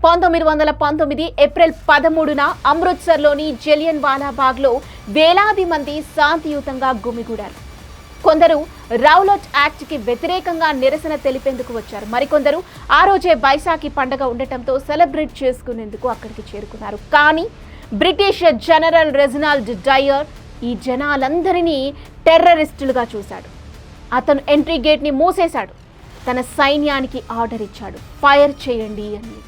1919 April 13న అమృత్సర్లోని Jallian వాలా బాగ్లో వేలాది మంది శాంతియుతంగా గుమిగూడారు. కొందరు రౌలట్ యాక్ట్కి వ్యతిరేకంగా నిరసన తెలిపేందుకు వచ్చారు. మరికొందరు ఆ రోజే బైసాఖి పండుగ ఉండటంతో సెలబ్రేట్ చేసుకునేందుకు అక్కడికి చేరుకున్నారు. కానీ బ్రిటిష్ జనరల్ రెజినాల్డ్ డయర్ ఈ జనాలందరినీ టెర్రరిస్టులుగా చూశాడు. అతను ఎంట్రీ గేట్ని మూసేశాడు. తన సైన్యానికి ఆర్డర్ ఇచ్చాడు, ఫైర్ చేయండి అని.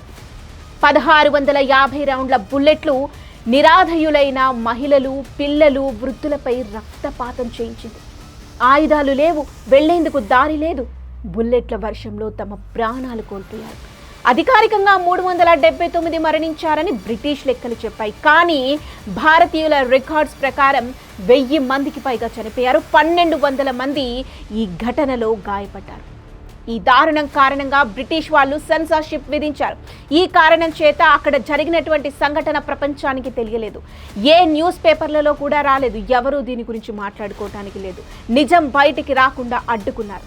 1650 రౌండ్ల బుల్లెట్లు నిరాధయులైన మహిళలు, పిల్లలు, వృద్ధులపై రక్తపాతం చేయించింది. ఆయుధాలు లేవు, వెళ్లేందుకు దారి లేదు. బుల్లెట్ల వర్షంలో తమ ప్రాణాలు కోల్పోయారు. అధికారికంగా 379 మరణించారని బ్రిటిష్ లెక్కలు చెప్పాయి. కానీ భారతీయుల రికార్డ్స్ ప్రకారం 1000 మందికి పైగా చనిపోయారు. 1200 మంది ఈ ఘటనలో గాయపడ్డారు. ఈ దారుణం కారణంగా బ్రిటిష్ వాళ్ళు సెన్సార్షిప్ విధించారు. ఈ కారణం చేత అక్కడ జరిగినటువంటి సంఘటన ప్రపంచానికి తెలియలేదు. ఏ న్యూస్ పేపర్లలో కూడా రాలేదు. ఎవరూ దీని గురించి మాట్లాడుకోవటానికి లేదు. నిజం బయటికి రాకుండా అడ్డుకున్నారు.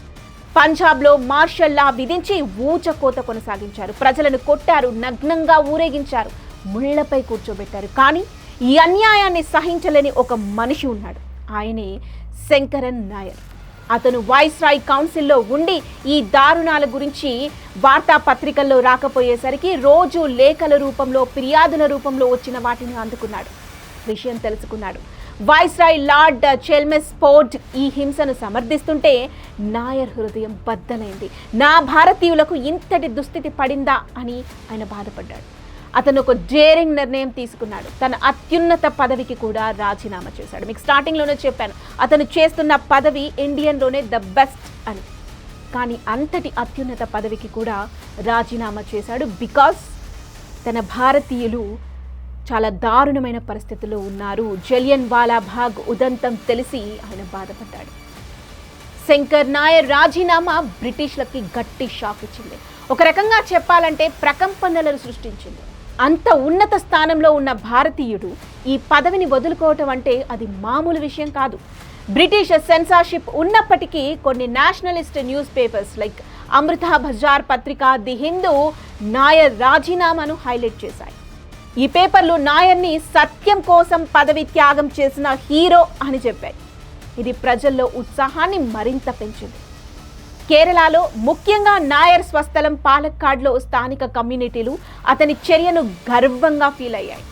పంజాబ్లో మార్షల్ లా విధించి ఊచకోత కొనసాగించారు. ప్రజలను కొట్టారు, నగ్నంగా ఊరేగించారు, ముళ్లపై కూర్చోబెట్టారు. కానీ ఈ అన్యాయాన్ని సహించలేని ఒక మనిషి ఉన్నాడు. ఆయనే శంకరన్ నాయర్. అతను వైస్రాయ్ కౌన్సిల్లో ఉండి ఈ దారుణాల గురించి వార్తాపత్రికల్లో రాకపోయేసరికి రోజు లేఖల రూపంలో, ఫిర్యాదుల రూపంలో వచ్చిన వాటిని అందుకున్నాడు. విషయం తెలుసుకున్నాడు. వైస్రాయ్ లార్డ్ చెల్మెస్ఫోర్డ్ ఈ హింసను సమర్థిస్తుంటే నాయర్ హృదయం బద్దలైంది. నా భారతీయులకు ఇంతటి దుస్థితి పడిందా అని ఆయన బాధపడ్డాడు. అతను ఒక డేరింగ్ నిర్ణయం తీసుకున్నాడు. తన అత్యున్నత పదవికి కూడా రాజీనామా చేశాడు. మీకు స్టార్టింగ్లోనే చెప్పాను, అతను చేస్తున్న పదవి ఇండియన్లోనే ద బెస్ట్ అని. కానీ అంతటి అత్యున్నత పదవికి కూడా రాజీనామా చేశాడు. బికాస్ తన భారతీయులు చాలా దారుణమైన పరిస్థితుల్లో ఉన్నారు. జలియన్ వాలా బాగ్ ఉదంతం తెలిసి ఆయన బాధపడ్డాడు. శంకర్ నాయర్ రాజీనామా బ్రిటిష్లకి గట్టి షాక్ ఇచ్చింది. ఒక రకంగా చెప్పాలంటే ప్రకంపనలను సృష్టించింది. అంత ఉన్నత స్థానంలో ఉన్న భారతీయుడు ఈ పదవిని వదులుకోవటం అంటే అది మామూలు విషయం కాదు. బ్రిటిష్ సెన్సార్షిప్ ఉన్నప్పటికీ కొన్ని నేషనలిస్ట్ న్యూస్ పేపర్స్ లైక్ అమృత బజార్ పత్రిక, ది హిందూ నాయర్ రాజీనామాను హైలైట్ చేశాయి. ఈ పేపర్లు నాయర్ని సత్యం కోసం పదవి త్యాగం చేసిన హీరో అని చెప్పాయి. ఇది ప్రజల్లో ఉత్సాహాన్ని మరింత పెంచింది. కేరళలో ముఖ్యంగా నాయర్ స్వస్థలం పాలక్కాడ్లో స్థానిక కమ్యూనిటీలు అతని చర్యను గర్వంగా ఫీల్ అయ్యాయి.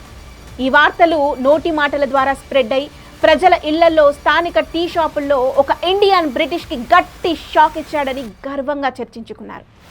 ఈ వార్తలు నోటి మాటల ద్వారా స్ప్రెడ్ అయి ప్రజల ఇళ్లలో, స్థానిక టీ షాపుల్లో ఒక ఇండియన్ బ్రిటిష్కి గట్టి షాక్ ఇచ్చాడని గర్వంగా చర్చించుకున్నారు.